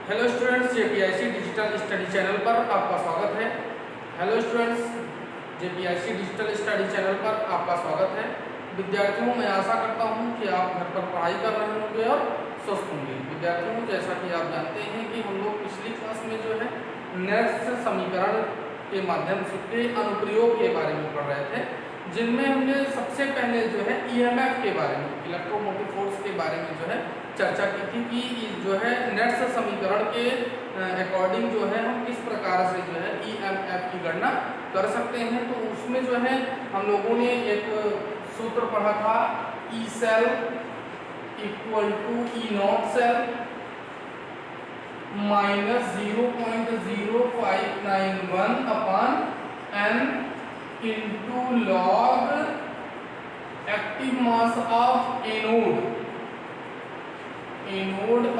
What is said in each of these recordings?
Hello students, JPIC digital study channel पर आपका स्वागत है। Hello students, JPIC digital study channel पर आपका स्वागत है। विद्यार्थियों, मैं आशा करता हूं कि आप घर पर पढ़ाई कर रहे होंगे और स्वस्थ होंगे। विद्यार्थियों, जैसा कि आप जानते हैं कि हम लोग पिछली क्लास में जो है नेट्स समीकरण के माध्यम से अनुप्रयोग के बारे में पढ़ रहे थे, जिनमें हमने सबसे पहले जो है ईएमएफ के बारे में, इलेक्ट्रोमोटिव फोर्स के बारे में जो है चर्चा की थी कि जो है नेट्स समीकरण के अकॉर्डिंग जो है हम किस प्रकार से जो है ईएमएफ की गणना कर सकते हैं। तो उसमें जो है हम लोगों ने एक सूत्र पढ़ा था, E cell equal to E not cell minus 0.0591 upon n into log active mass of anode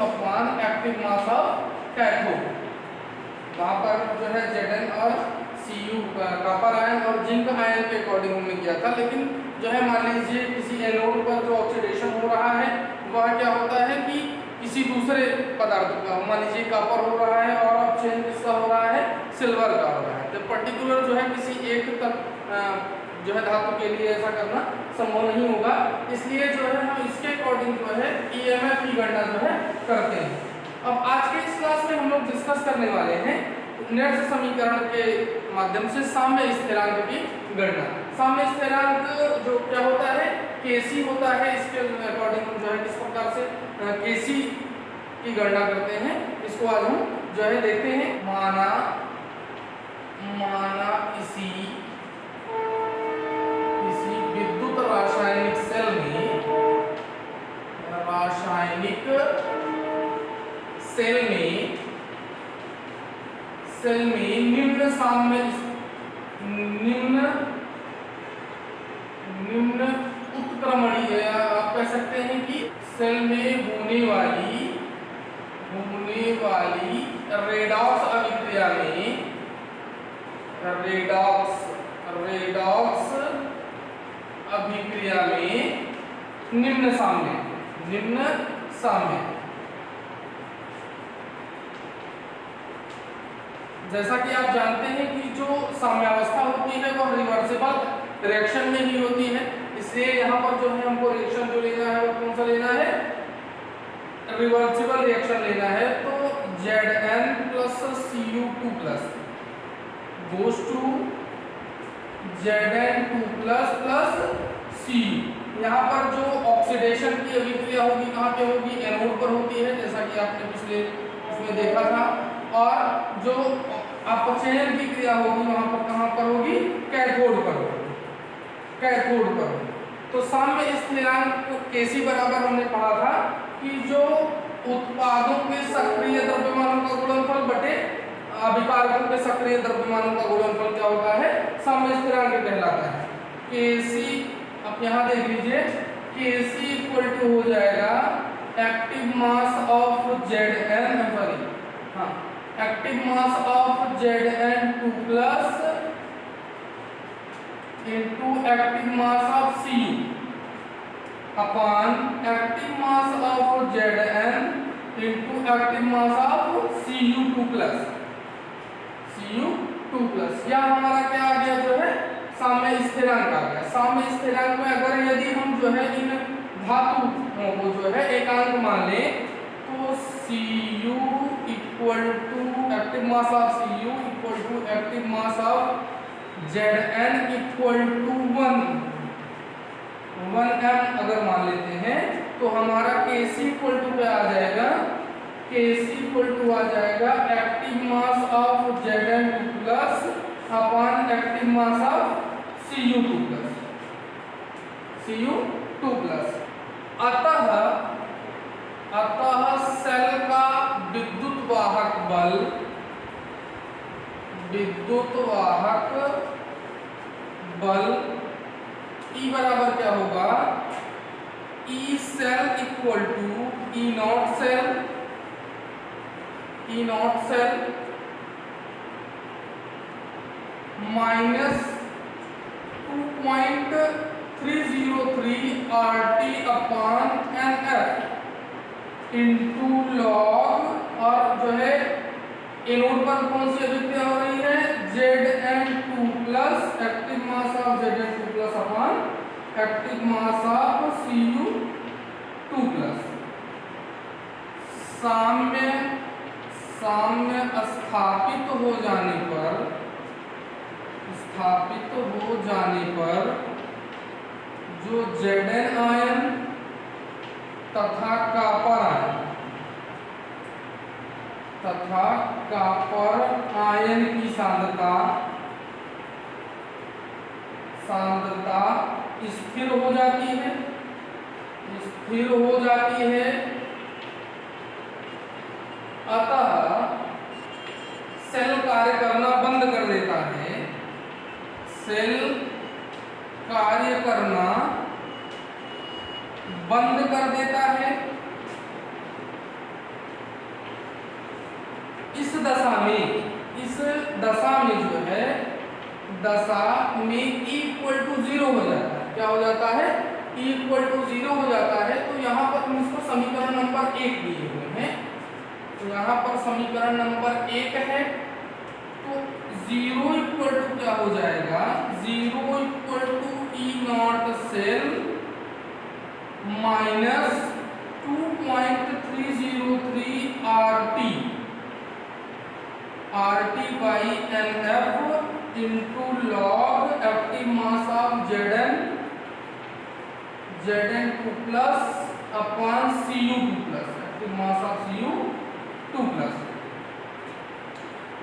upon active mass of cathode. वहाँ पर जो है Zn और Cu कॉपर आयन और जिंक आयन के अकॉर्डिंग हमने किया था। लेकिन जो है मान लीजिए किसी एनोड पर जो ऑक्सीडेशन हो रहा है वह क्या होता है कि किसी दूसरे पदार्थ का, मान लीजिए कॉपर हो रहा है और ऑक्सीजन किसका हो रहा है, सिल्वर का हो रहा है। तो पर्टिकुलर जो है किसी एक तक जो है धातु के लिए ऐसा करना संभव नहीं होगा, इसलिए जो है हम इसके अकॉर्डिंग जो है ईएमएफ की गणना जो है करते हैं। अब आज के इस क्लास में हम लोग डिस्कस करने वाले हैं नेट्स समीकरण के माध्यम से साम्य स्थिरांक की गणना। साम्य स्थिरांक जो क्या होता है, केसी होता है। इसके अकॉर्डिंग हम जो है किस प्रकार से केसी की गणना करते हैं, इसको आज हम जो है देखते हैं। माना किसी विद्युत रासायनिक सेल में निम्न उत्क्रमणीय, आप कह सकते हैं कि सेल में होने वाली रेडॉक्स अभिक्रिया में निम्न साम्य, जैसा कि आप जानते हैं कि जो साम्यावस्था होती है वह रिवर्सिबल रिएक्शन में ही होती है। इसलिए यहाँ पर जो है हमको रिएक्शन जो लेना है वो कौन सा लेना है, रिवर्सिबल रिएक्शन लेना है। तो Zn plus Cu2 plus goes to Zn2 plus Cu। यहाँ पर जो ऑक्सीडेशन की अभिक्रिया होगी कहाँ पे होगी, एनोड पर होती है, जैसा कि आपने पिछले इसमें देखा था। और जो अपचयन की क्रिया होगी वहाँ पर कहाँ पर होगी, कैथोड पर होगी। तो साम्य स्थिरांक केसी बराबर हमने पढ़ा था कि जो उत्पादों के सक्रिय द्रव्यमानों का गुणनफल बटे अभिकारकों के सक्रिय द्रव्यमानों का गुणनफल क्या होता है, साम्य स्थिरांक कहलाता है। केसी आप यहाँ देख लीजिए, केसी इक्वल टू हो जाएगा active mass of active mass of Zn2 plus into active mass of Cu upon active mass of Zn into active mass of Cu2 plus. यह हमारा क्या आ गया, जो है साम्य स्थिरांक आ गया। साम्य स्थिरांक में अगर यदि हम जो है इन धातुओं को जो है एकांक मान लें तो Cu equal to active mass of Cu equal to active mass of Zn equal to 1m अगर मान लेते हैं तो हमारा Kc इक्वल टू क्या आ जाएगा, Kc इक्वल टू आ जाएगा active mass of Zn2 plus upon active mass of Cu2 plus. अतः सेल का विद्युत वाहक बल E बराबर क्या होगा, E cell equal to E not cell minus 2.303 RT upon NF into log, और जो है active mass of Cu2 plus साम्य स्थापित हो जाने पर जो Zn आयन तथा कॉपर आयन की सांद्रता स्थिर हो जाती है, अतः सेल कार्य करना बंद कर देता है। इस दशा में जो है इक्वल टू 0 हो जाता है। क्या हो जाता है? इक्वल टू 0 हो जाता है। तो यहाँ पर हम इसको समीकरण नंबर 1 दिए हुए हैं। तो यहाँ पर समीकरण नंबर 1 है, तो 0 इक्वल टू क्या हो जाएगा? 0 equal to E0 cell minus 2.303 RT by NF into log active mass of Zn2 plus upon Cu2 plus, active mass of Cu2 plus.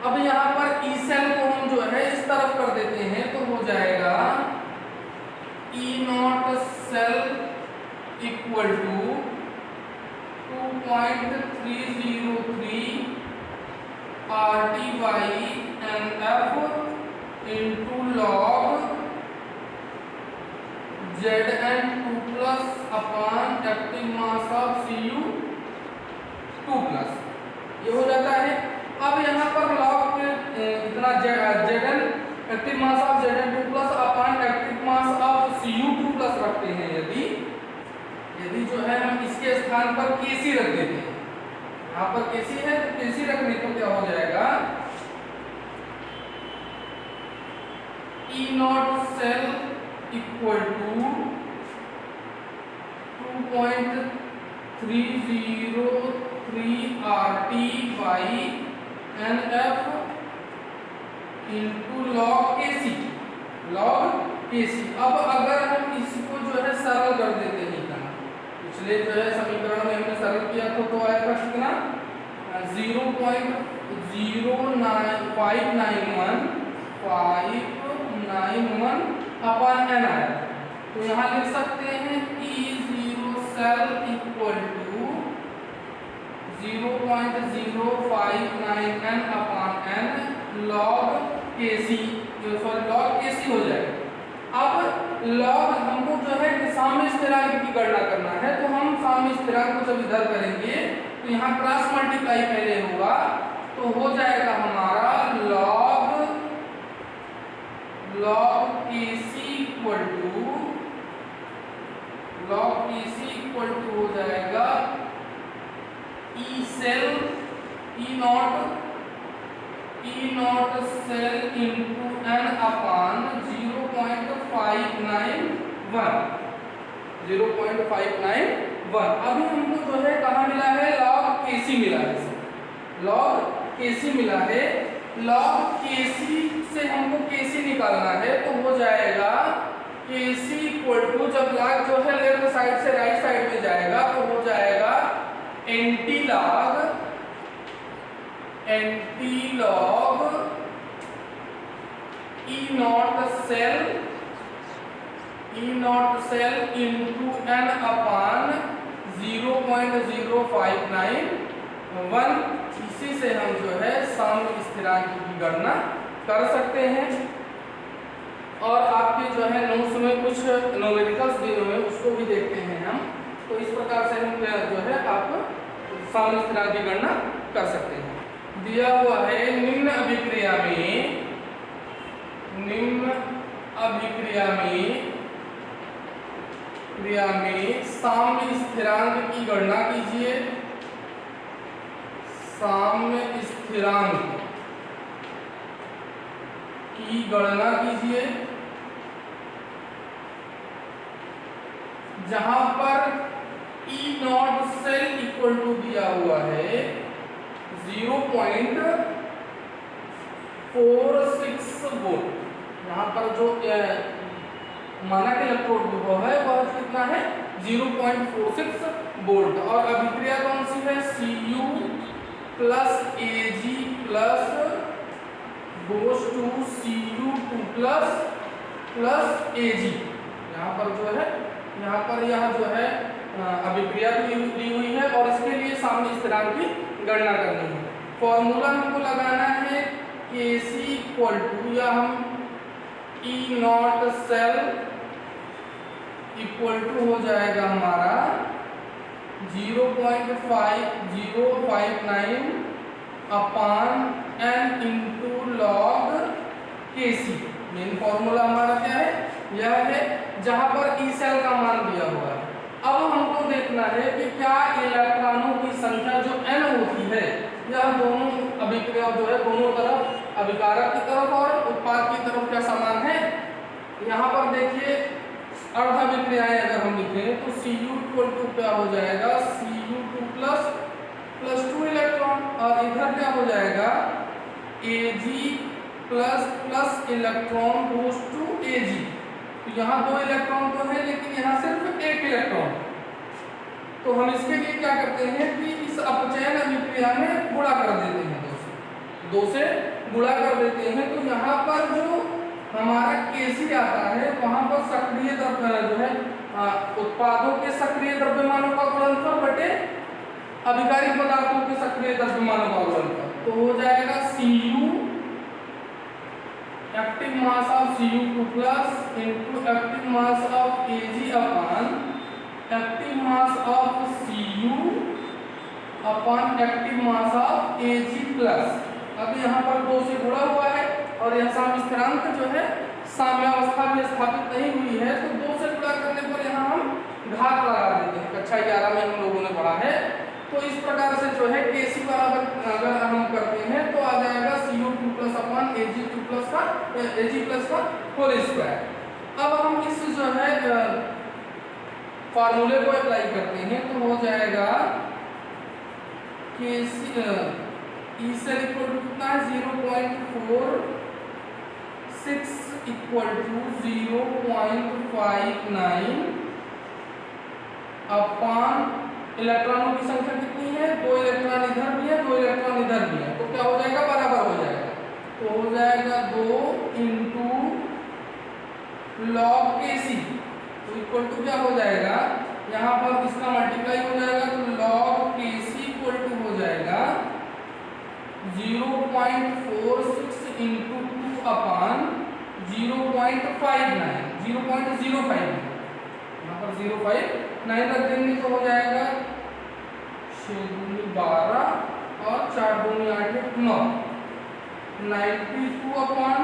अब यहाँ पर ई सेल को हम जो है इस तरफ कर देते हैं, तो हो जाएगा E0 cell equal to 2.303 RT by NF into log Zn2 plus upon active mass of Cu2 plus. ये हो जाता है। अब यहाँ पर लॉग इतना Zn active mass of Zn2 plus upon active mass of Cu2 plus रखते हैं। यदि जो है हम इसके स्थान पर Kc रख देते हैं, यहाँ पर Kc है तो Kc रखने तो क्या हो जाएगा? E0 cell equal to 2.303 RT by NF into log Kc। अब अगर हम इसको जो है सरल कर देते हैं, पिछले जो है समीकरण में हमने सरल किया था, तो आएगा कितना? 0.591 अपॉन n आया। तो यहाँ लिख सकते हैं E0 cell equal to 0.059n upon n log Kc हो जाएगा। अब लॉग हमको जो है साम्य स्थिरांक की गणना करना है, तो हम साम्य स्थिरांक को जब इधर करेंगे तो यहाँ क्रॉस मल्टीप्लाई पहले होगा, तो हो जाएगा हमारा लॉग Kc इक्वल टू हो जाएगा E cell E0 cell into n upon 0.591। अभी हमको जो है कहाँ मिला है? लॉग Kc मिला है। लॉग Kc मिला है। लॉग Kc से हमको Kc निकालना है, तो हो जाएगा Kc इक्वल टू, जब लॉग जो है लेफ्ट साइड से राइट साइड में जाएगा, तो हो जाएगा antilog E0 cell into n upon 0.0591। इसी से हम जो है साम्य स्थिरांक की गणना कर सकते हैं। और आपके जो है नोट्स में कुछ न्यूमेरिकल्स दिए हुए हैं, उसको भी देखते हैं हम। तो इस प्रकार से हम जो है आप साम्य स्थिरांक की गणना कर सकते हैं। दिया हुआ है निम्न अभिक्रिया में साम्य स्थिरांक की गणना कीजिए। साम्य स्थिरांक की गणना कीजिए जहां पर E not cell equal to दिया हुआ है 0.46 वोल्ट। यहाँ पर जो मानक इलेक्ट्रोड विभव है वह कितना है 0.46 वोल्ट। और अभिक्रिया कौन सी है Cu plus Ag plus goes to Cu2 plus Ag। यहाँ पर जो है यह जो है अभिक्रिया दी हुई है और इसके लिए सामने स्थिरांक की गणना करनी है। फॉर्मूला हमको लगाना है Kc इक्वल टू या हम E not cell equal to हो जाएगा हमारा 0.5059 अपान n into log Kc। Main formula हमारा क्या है यह है, जहां पर E सेल का मान दिया हुआ है। अब हमको देखना है कि क्या इलेक्ट्रॉनों की संख्या जो n होती है यह दोनों अभिक्रिया जो है दोनों तरफ अभिकारक की तरफ और उत्पाद की तरफ क्या समान है। यहाँ पर देखिए अर्ध अभिक्रियाएं अगर हम लिखें तो Cu क्या हो जाएगा Cu2 प्लस 2 इलेक्ट्रॉन और इधर क्या हो जाएगा Ag plus electron goes to Ag। तो यहाँ 2 इलेक्ट्रॉन तो है लेकिन यहाँ सिर्फ 1 इलेक्ट्रॉन। तो हम इसके लिए क्या करते हैं कि इस अपचयन अभिक्रिया में गुणा कर देते हैं, 2 से गुणा कर देते हैं। तो यहाँ पर जो हमारा Kc आता है वहां पर सक्रिय द्रव्य जो है उत्पादों के सक्रिय द्रव्यमानों का गुणनफल बटे अभिकारिक पदार्थों के सक्रिय द्रव्यमानों का गुणनफल। तो हो जाएगा Cu active mass of Cu2 plus into active mass of Ag upon active mass of Cu upon active mass of Ag plus. अब यहाँ पर 2 से गुणा हुआ है और यह स्थिरांक जो है साम्यावस्था में स्थापित नहीं हुई है, तो 2 से गुणा करने पर यहाँ हम घात लगा देते हैं। कक्षा 11 में हम लोगों ने पढ़ा है। तो इस प्रकार से जो है Kc बराबर अगर हम करते हैं तो आ जाएगा Cu2 plus upon Ag plus का होल स्क्वायर। अब हम इस जो है फार्मूले को अप्लाई करते हैं तो हो जाएगा Kc E cell equal to कितना है 0.46 इक्वल टू 0.59 अपान इलेक्ट्रॉनों की संख्या कितनी है 2 इलेक्ट्रॉन इधर भी है 2 इलेक्ट्रॉन इधर भी है। तो क्या हो जाएगा बराबर हो जाएगा। तो हो जाएगा 2 इंटू लॉग Kc तो इक्वल टू क्या हो जाएगा यहाँ पर इसका मल्टीप्लाई हो जाएगा तो लॉग Kc इक्वल टू हो जाएगा 0.46 इंटू 2 अपान 0.05 यहाँ पर 0.59 रख देंगे तो हो जाएगा 6 दूनी 12 और 4 दूनी 8 9 92 अपान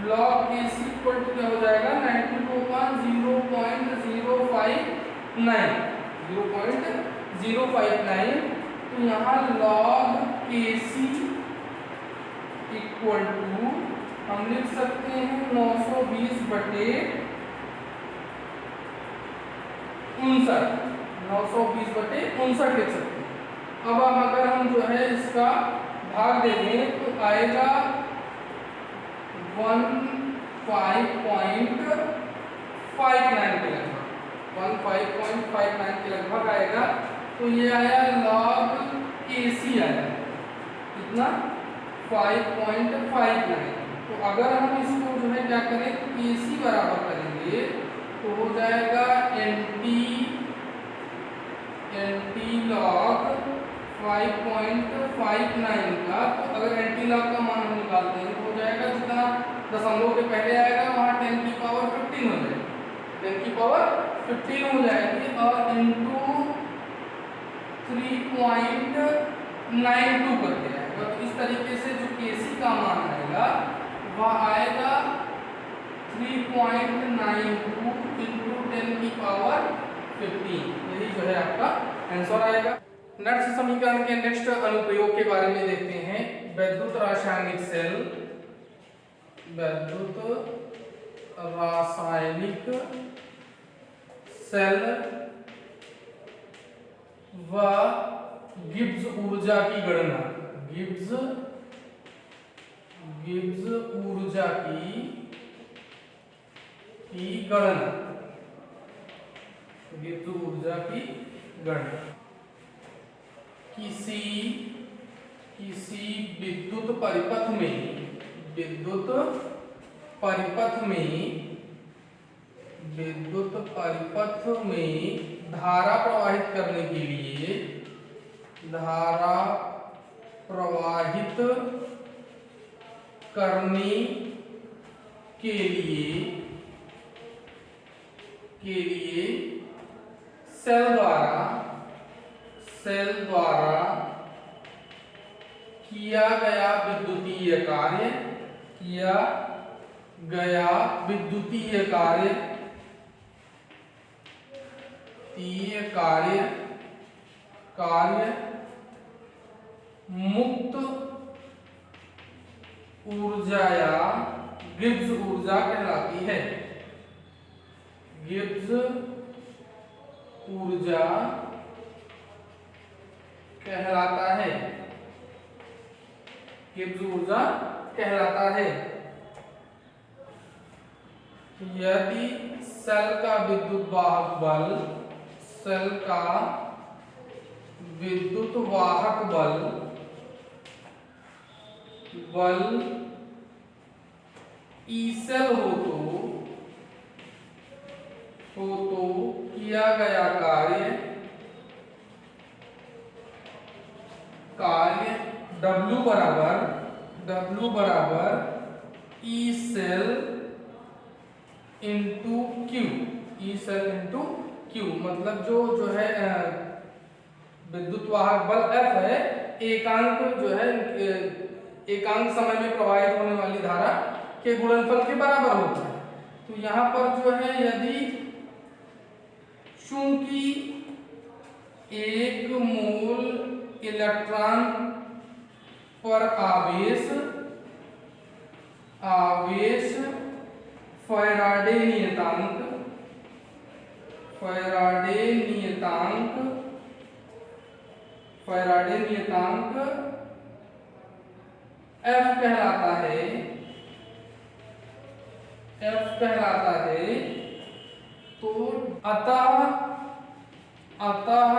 लॉग Kc इक्वल टू क्या हो जाएगा 92 अपान 0.059 तो यहाँ log Kc इक्वल टू हम लिख सकते हैं 920 बटे 59 लिख सकते हैं। अब अगर हम जो है इसका भाग देंगे तो आएगा 15.59 के लगभग आएगा। तो ये आया log Kc आया कितना 5.59। तो अगर हम इसको जो है क्या करें Kc बराबर करेंगे तो हो जाएगा NT log 5.59 का। तो अगर NT log का मान हम निकालते हैं तो हो जाएगा जितना दशमलव के पहले आएगा वहाँ 10 की पावर 15 हो जाएगी 10 की पावर 15 हो जाएगी और इंटू 3.92 करके आएगा। तो इस तरीके से जो Kc का मान आएगा वह आएगा 3.92 इंटू 10 की पावर 15। यही जो है आपका आंसर आएगा। नेक्स्ट समीकरण के नेक्स्ट अनुप्रयोग के बारे में देखते हैं। वैद्युत रासायनिक सेल सेल व गिब्स ऊर्जा की गणना, गिब्स ऊर्जा की गणना, गिब्स ऊर्जा की गणना किसी विद्युत परिपथ में धारा प्रवाहित करने के लिए, धारा प्रवाहित करने के लिए सेल द्वारा किया गया विद्युतीय कार्य मुक्त ऊर्जा या गिब्स ऊर्जा कहलाती है। गिब्स ऊर्जा कहलाता है, गिब्स ऊर्जा कहलाता है। यदि सेल का विद्युत वाहक बल ई सेल हो तो किया गया कार्य W बराबर ई सेल इंटू क्यू, मतलब जो है विद्युत वाहक बल F है, एकांक समय में प्रवाहित होने वाली धारा के गुणनफल के बराबर होता है। तो यहाँ पर जो है, यदि चूंकि 1 मोल इलेक्ट्रॉन पर आवेश फैराडे नियतांक F कहलाता है, तो अतः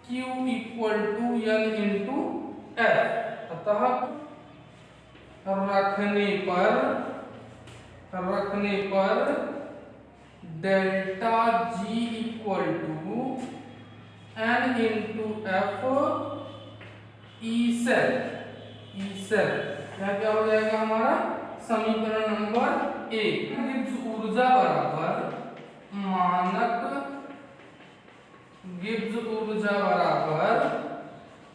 Q equal to N into F, अतः रखने पर delta G equal to N into F E cell. क्या हो जाएगा हमारा समीकरण नंबर 1, गिब्स ऊर्जा बराबर मानक गिब्स ऊर्जा बराबर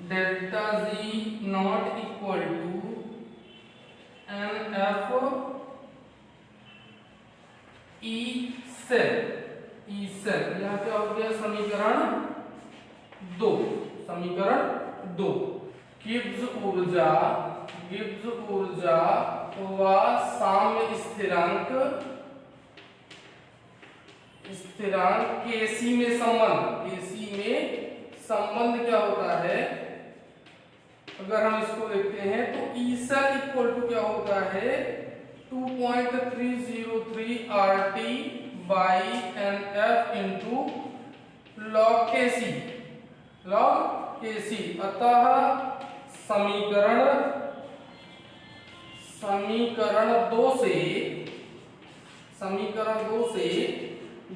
delta G not equal to N F E cell. यहाँ क्या हो गया समीकरण 2। गिब्स ऊर्जा व साम्य स्थिरांक Kc में संबंध क्या होता है, अगर हम इसको देखते हैं तो ई सेल इक्वल टू क्या होता है 2.303 RT by NF into log Kc। अतः समीकरण 2 से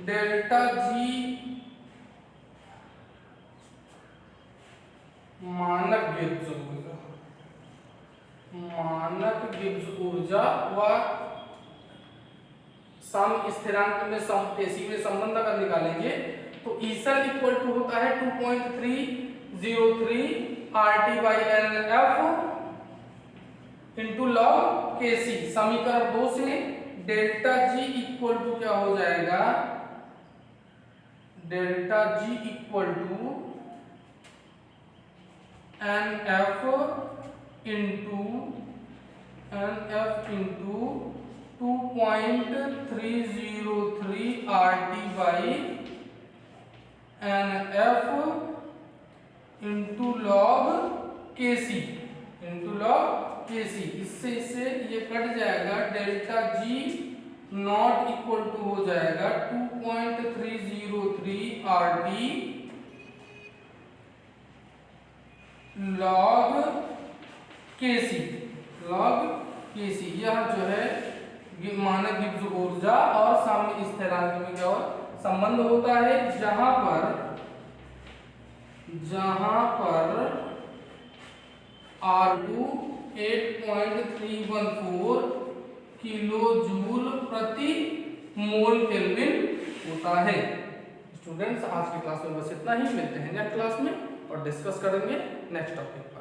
डेल्टा G मानक गिब्स ऊर्जा व सम स्थिरांक में Kc में संबंध अगर निकालेंगे तो ई सेल इक्वल टू होता है 2.303 RT by NF into log Kc। समीकरण 2 से डेल्टा G इक्वल टू क्या हो जाएगा, delta G equal to NF into 2.303 RT by NF into log KC इससे ये कट जाएगा, delta G not equal to हो जाएगा 2.303 RT लॉग KC। यह जो है मानक गिब्स ऊर्जा और साम्य स्थिरांक में क्या संबंध होता है, जहां पर R2 8.314 किलो जूल प्रति मोल केल्विन होता है। स्टूडेंट्स, आज की क्लास में बस इतना ही। मिलते हैं नेक्स्ट क्लास में और डिस्कस करेंगे नेक्स्ट टॉपिक।